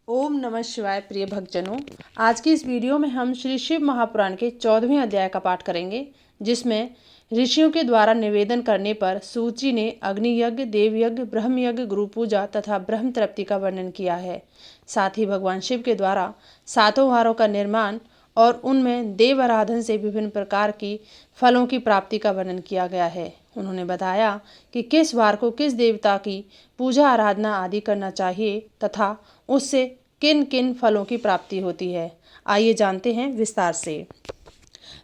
ओम नमः शिवाय। प्रिय भक्तजनों, आज की इस वीडियो में हम श्री शिव महापुराण के 14वें अध्याय का पाठ करेंगे, जिसमें ऋषियों के द्वारा निवेदन करने पर सूत जी ने अग्नि यज्ञ, देव यज्ञ, ब्रह्म यज्ञ, गुरु पूजा तथा ब्रह्म तृप्ति का वर्णन किया है। साथ ही भगवान शिव के द्वारा सातों वारों का निर्माण और उनमें देव आराधन से विभिन्न प्रकार की फलों की प्राप्ति का वर्णन किया गया है। उन्होंने बताया कि किस वार को किस देवता की पूजा आराधना आदि करना चाहिए तथा उससे किन किन फलों की प्राप्ति होती है। आइए जानते हैं विस्तार से।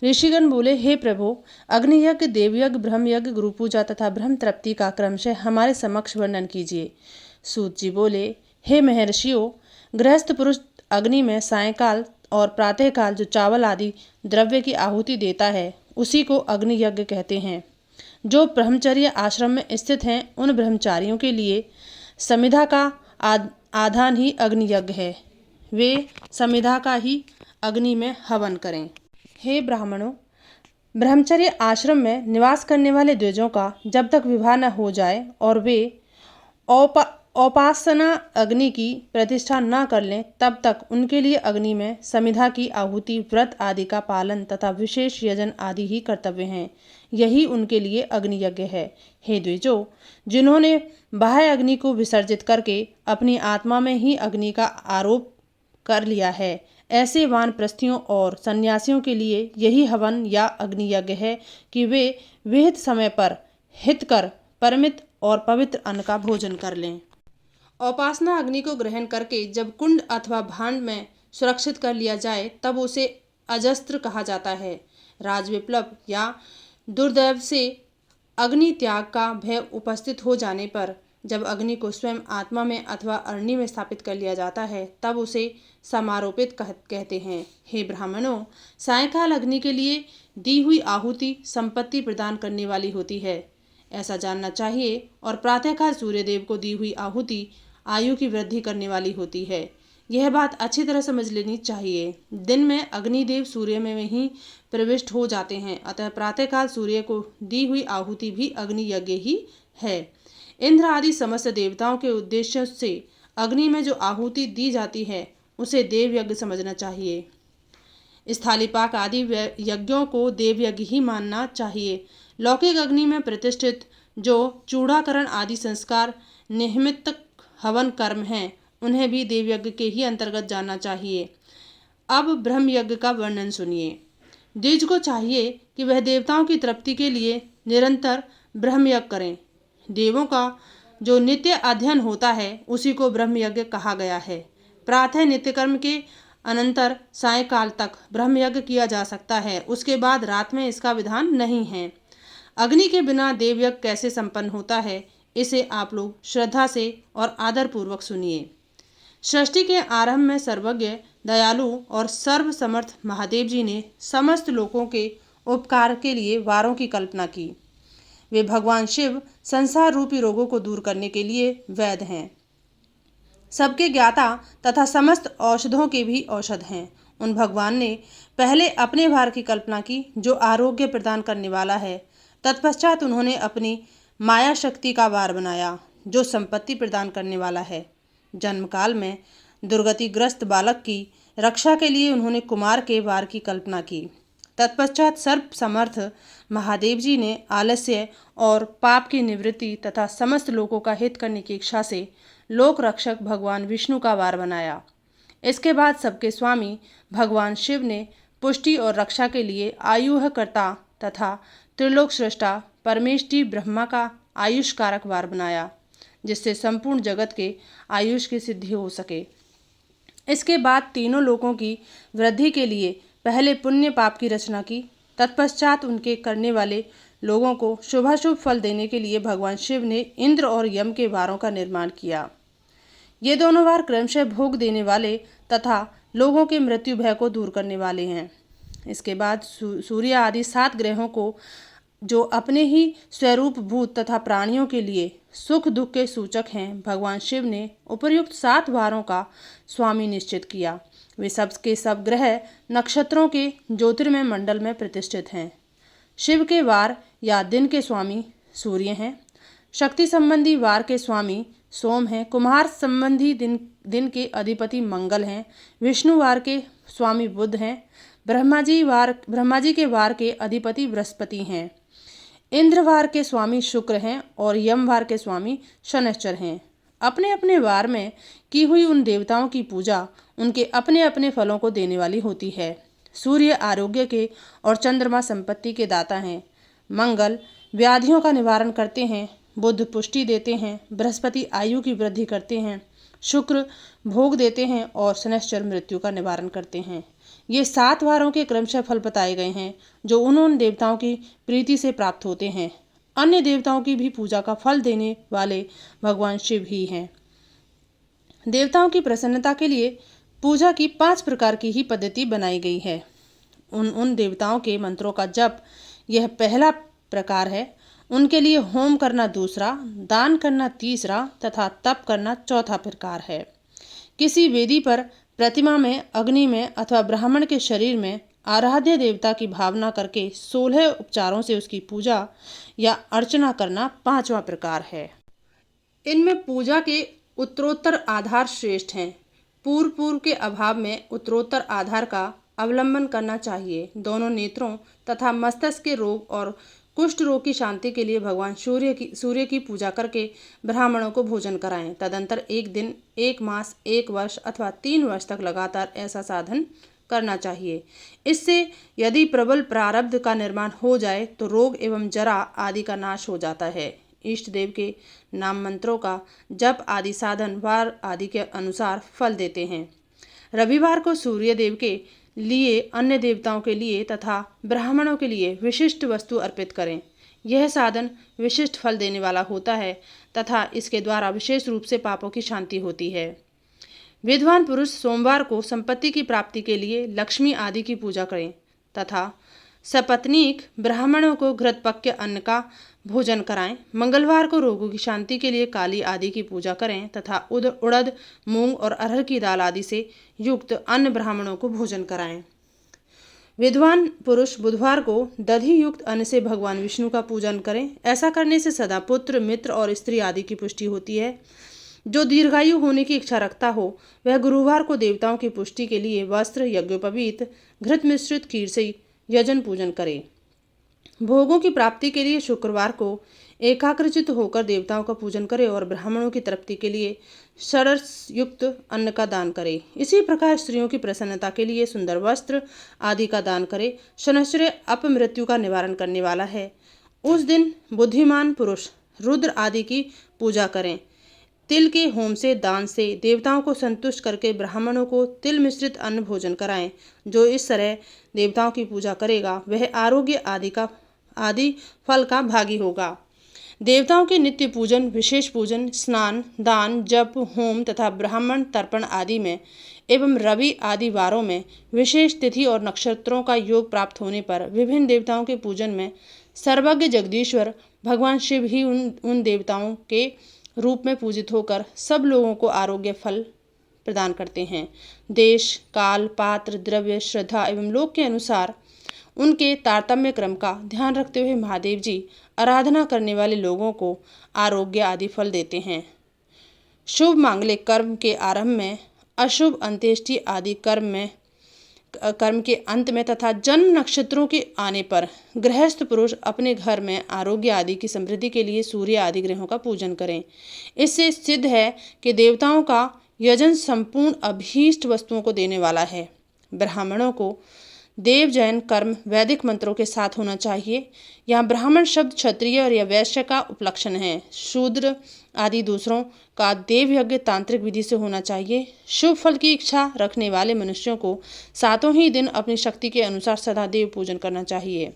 ऋषिगण बोले, हे प्रभु, अग्नि यज्ञ, देव यज्ञ, ब्रह्म यज्ञ, गुरु पूजा तथा ब्रह्म तृप्ति का क्रमशः हमारे समक्ष वर्णन कीजिए। सूत जी बोले, हे महर्षियों, गृहस्थ पुरुष अग्नि में सायंकाल और प्रातःकाल जो चावल आदि द्रव्य की आहुति देता है, उसी को अग्नि यज्ञ कहते हैं। जो ब्रह्मचर्य आश्रम में स्थित हैं, उन ब्रह्मचारियों के लिए समिधा का आधान ही अग्नि यज्ञ है। वे समिधा का ही अग्नि में हवन करें। हे ब्राह्मणों, ब्रह्मचर्य आश्रम में निवास करने वाले द्विजों का जब तक विवाह न हो जाए और वे उपासना अग्नि की प्रतिष्ठा न कर लें, तब तक उनके लिए अग्नि में समिधा की आहुति, व्रत आदि का पालन तथा विशेष यजन आदि ही कर्तव्य हैं। यही उनके लिए अग्नि यज्ञ है। हे द्विजों, जिन्होंने बाह्य अग्नि को विसर्जित करके अपनी आत्मा में ही अग्नि का आरोप कर लिया है, ऐसे वानप्रस्थियों और सन्यासियों के लिए यही हवन या अग्नि यज्ञ है कि वे विहित समय पर हितकर परमित और पवित्र अन्न का भोजन कर लें। उपासना अग्नि को ग्रहण करके जब कुंड अथवा भांड में सुरक्षित कर लिया जाए, तब उसे अजस्त्र कहा जाता है। राजविप्लव या दुर्दैव से अग्नि त्याग का भय उपस्थित हो जाने पर जब अग्नि को स्वयं आत्मा में अथवा अरण्य में स्थापित कर लिया जाता है, तब उसे समारोपित कहते हैं। हे ब्राह्मणों, सायंकाल अग्नि के लिए दी हुई आहुति संपत्ति प्रदान करने वाली होती है, ऐसा जानना चाहिए। और प्रातःकाल सूर्यदेव को दी हुई आहुति आयु की वृद्धि करने वाली होती है। यह बात अच्छी तरह समझ लेनी चाहिए। दिन में अग्निदेव सूर्य में ही प्रविष्ट हो जाते हैं, अतः प्रातःकाल सूर्य को दी हुई आहुति भी अग्नि यज्ञ ही है। इंद्र आदि समस्त देवताओं के उद्देश्य से अग्नि में जो आहुति दी जाती है, उसे देव यज्ञ समझना चाहिए। स्थालीपाक आदि यज्ञों को देव यज्ञ ही मानना चाहिए। लौकिक अग्नि में प्रतिष्ठित जो चूड़ाकरण आदि संस्कार निमित्त हवन कर्म हैं, उन्हें भी देव यज्ञ के ही अंतर्गत जानना चाहिए। अब ब्रह्म यज्ञ का वर्णन सुनिए। द्विज को चाहिए कि वह देवताओं की तृप्ति के लिए निरंतर ब्रह्म यज्ञ करें। देवों का जो नित्य अध्ययन होता है, उसी को ब्रह्म यज्ञ कहा गया है। प्रातः नित्य कर्म के अनंतर सायंकाल तक ब्रह्म यज्ञ किया जा सकता है, उसके बाद रात में इसका विधान नहीं है। अग्नि के बिना देव यज्ञ कैसे संपन्न होता है, इसे आप लोग श्रद्धा से और आदर पूर्वक सुनिए। सृष्टि के आरंभ में सर्वज्ञ, दयालु और सर्वसमर्थ महादेव जी ने समस्त लोगों के उपकार के लिए वारों की कल्पना की। वे भगवान शिव संसार रूपी रोगों को दूर करने के लिए वैद्य हैं, सबके ज्ञाता तथा समस्त औषधों के भी औषध हैं। उन भगवान ने पहले अपने वार की कल्पना की, जो आरोग्य प्रदान करने वाला है। तत्पश्चात उन्होंने अपनी माया शक्ति का वार बनाया, जो संपत्ति प्रदान करने वाला है। जन्म काल में दुर्गतिग्रस्त बालक की रक्षा के लिए उन्होंने कुमार के वार की कल्पना की। तत्पश्चात सर्व समर्थ महादेव जी ने आलस्य और पाप की निवृत्ति तथा समस्त लोगों का हित करने की इच्छा से लोक रक्षक भगवान विष्णु का वार बनाया। इसके बाद सबके स्वामी भगवान शिव ने पुष्टि और रक्षा के लिए आयुःकर्ता तथा त्रिलोक सृष्टा परमेष्टि ब्रह्मा का आयुष कारक वार बनाया, जिससे संपूर्ण जगत के आयुष की सिद्धि हो सके। इसके बाद तीनों लोकों की वृद्धि के लिए पहले पुण्य पाप की रचना की। तत्पश्चात उनके करने वाले लोगों को शुभाशुभ फल देने के लिए भगवान शिव ने इंद्र और यम के वारों का निर्माण किया। ये दोनों वार क्रमशः भोग देने वाले तथा लोगों के मृत्यु भय को दूर करने वाले हैं। इसके बाद सूर्य आदि 7 ग्रहों को, जो अपने ही स्वरूप भूत तथा प्राणियों के लिए सुख दुख के सूचक हैं, भगवान शिव ने उपर्युक्त 7 वारों का स्वामी निश्चित किया। वे सब के सब ग्रह नक्षत्रों के ज्योतिर्मय मंडल में प्रतिष्ठित हैं। शिव के वार या दिन के स्वामी सूर्य हैं। शक्ति संबंधी वार के स्वामी सोम हैं। कुम्हार संबंधी दिन के अधिपति मंगल हैं। विष्णुवार के स्वामी बुध हैं। ब्रह्मा जी के वार के अधिपति बृहस्पति हैं। इंद्रवार के स्वामी शुक्र हैं और यमवार के स्वामी शनैश्चर हैं। अपने अपने वार में की हुई उन देवताओं की पूजा उनके अपने अपने फलों को देने वाली होती है। सूर्य आरोग्य के और चंद्रमा संपत्ति के दाता हैं। मंगल व्याधियों का निवारण करते हैं। बुध पुष्टि देते हैं। बृहस्पति आयु की वृद्धि करते हैं। शुक्र भोग देते हैं और शनैश्चर मृत्यु का निवारण करते हैं। ये 7 वारों के क्रमशः फल बताए गए हैं जो उन देवताओं की प्रीति से प्राप्त होते हैं। अन्य देवताओं की भी पूजा का फल देने वाले भगवान शिव ही हैं। देवताओं की प्रसन्नता के लिए पूजा की 5 प्रकार की ही पद्धति बनाई गई है। उन देवताओं के मंत्रों का जप यह पहला प्रकार है। उनके लिए होम करना दूसरा, दान करना तीसरा तथा तप करना चौथा प्रकार है। किसी वेदी पर, प्रतिमा में, अग्नि में अथवा ब्राह्मण के शरीर में आराध्य देवता की भावना करके 16 उपचारों से उसकी पूजा या अर्चना करना 5वां प्रकार है। इनमें पूजा के उत्तरोत्तर आधार श्रेष्ठ हैं। पूर्व के अभाव में उत्तरोत्तर आधार का अवलंबन करना चाहिए। दोनों नेत्रों तथा मस्तिष्क के रोग और कुष्ठ रोग की शांति के लिए भगवान सूर्य की पूजा करके ब्राह्मणों को भोजन कराएं। तदंतर 1 दिन, 1 मास, 1 वर्ष अथवा 3 वर्ष तक लगातार ऐसा साधन करना चाहिए। इससे यदि प्रबल प्रारब्ध का निर्माण हो जाए तो रोग एवं जरा आदि का नाश हो जाता है। इष्ट देव के नाम मंत्रों का जप आदि साधन वार आदि के अनुसार फल देते हैं। रविवार को सूर्य देव के लिए, अन्य देवताओं के लिए तथा ब्राह्मणों के लिए विशिष्ट वस्तु अर्पित करें। यह साधन विशिष्ट फल देने वाला होता है तथा इसके द्वारा विशेष रूप से पापों की शांति होती है। विद्वान पुरुष सोमवार को संपत्ति की प्राप्ति के लिए लक्ष्मी आदि की पूजा करें तथा सपत्नीक ब्राह्मणों को घृतपक्य अन्न का भोजन कराएं। मंगलवार को रोगों की शांति के लिए काली आदि की पूजा करें तथा उड़द, मूंग और अरहर की दाल आदि से युक्त अन्य ब्राह्मणों को भोजन कराएं। विद्वान पुरुष बुधवार को दधि युक्त अन्न से भगवान विष्णु का पूजन करें। ऐसा करने से सदा पुत्र, मित्र और स्त्री आदि की पुष्टि होती है। जो दीर्घायु होने की इच्छा रखता हो वह गुरुवार को देवताओं की पुष्टि के लिए वस्त्र, यज्ञोपवीत, घृत मिश्रित खीर से यजन पूजन करे। भोगों की प्राप्ति के लिए शुक्रवार को एकाग्रचित होकर देवताओं का पूजन करे और ब्राह्मणों की तृप्ति के लिए षड्रस युक्त अन्न का दान करे। इसी प्रकार स्त्रियों की प्रसन्नता के लिए सुंदर वस्त्र आदि का दान करे। शनैश्चर अपमृत्यु का निवारण करने वाला है। उस दिन बुद्धिमान पुरुष रुद्र आदि की पूजा करें। तिल के होम से, दान से देवताओं को संतुष्ट करके ब्राह्मणों को तिल मिश्रित अन्न भोजन कराएं। जो इस तरह देवताओं की पूजा करेगा वह आरोग्य आदि फल का भागी होगा। देवताओं के नित्य पूजन, विशेष पूजन, स्नान, दान, जप, होम तथा ब्राह्मण तर्पण आदि में एवं रवि आदि वारों में विशेष तिथि और नक्षत्रों का योग प्राप्त होने पर विभिन्न देवताओं के पूजन में सर्वज्ञ जगदीश्वर भगवान शिव ही उन देवताओं के रूप में पूजित होकर सब लोगों को आरोग्य फल प्रदान करते हैं। देश, काल, पात्र, द्रव्य, श्रद्धा एवं लोक के अनुसार उनके तारतम्य क्रम का ध्यान रखते हुए महादेव जी आराधना करने वाले लोगों को आरोग्य आदि फल देते हैं। शुभ मांगलिक कर्म के आरंभ में, अशुभ अंत्येष्टि आदि कर्म के अंत में तथा जन्म नक्षत्रों के आने पर गृहस्थ पुरुष अपने घर में आरोग्य आदि की समृद्धि के लिए सूर्य आदि ग्रहों का पूजन करें। इससे सिद्ध है कि देवताओं का यजन संपूर्ण अभीष्ट वस्तुओं को देने वाला है। ब्राह्मणों को देव जैन कर्म वैदिक मंत्रों के साथ होना चाहिए। यहाँ ब्राह्मण शब्द क्षत्रिय या वैश्य का उपलक्षण है। शूद्र आदि दूसरों का देव यज्ञ तांत्रिक विधि से होना चाहिए। शुभ फल की इच्छा रखने वाले मनुष्यों को सातों ही दिन अपनी शक्ति के अनुसार सदा देव पूजन करना चाहिए।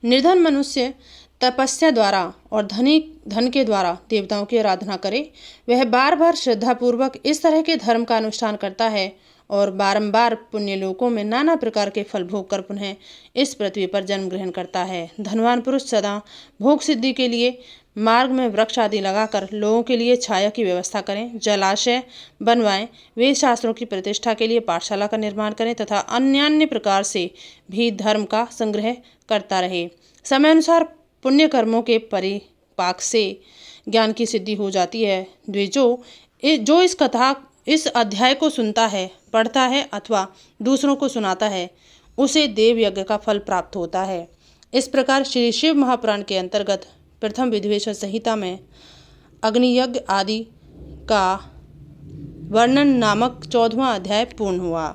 निर्धन मनुष्य तपस्या द्वारा और धन के द्वारा देवताओं की आराधना करे। वह बार बार श्रद्धापूर्वक इस तरह के धर्म का अनुष्ठान करता है और बारंबार पुण्य लोकों में नाना प्रकार के फल भोग कर पुनः इस पृथ्वी पर जन्म ग्रहण करता है। धनवान पुरुष सदा भोग सिद्धि के लिए मार्ग में वृक्ष आदि लगाकर लोगों के लिए छाया की व्यवस्था करें, जलाशय बनवाएं, वेद शास्त्रों की प्रतिष्ठा के लिए पाठशाला का निर्माण करें तथा अन्य प्रकार से भी धर्म का संग्रह करता रहे। समय अनुसार पुण्य कर्मों के परिपाक से ज्ञान की सिद्धि हो जाती है। द्विजो जो इस अध्याय को सुनता है, पढ़ता है अथवा दूसरों को सुनाता है, उसे देव यज्ञ का फल प्राप्त होता है। इस प्रकार श्री शिव महापुराण के अंतर्गत प्रथम विधिवेशन संहिता में अग्नि यज्ञ आदि का वर्णन नामक 14वां अध्याय पूर्ण हुआ।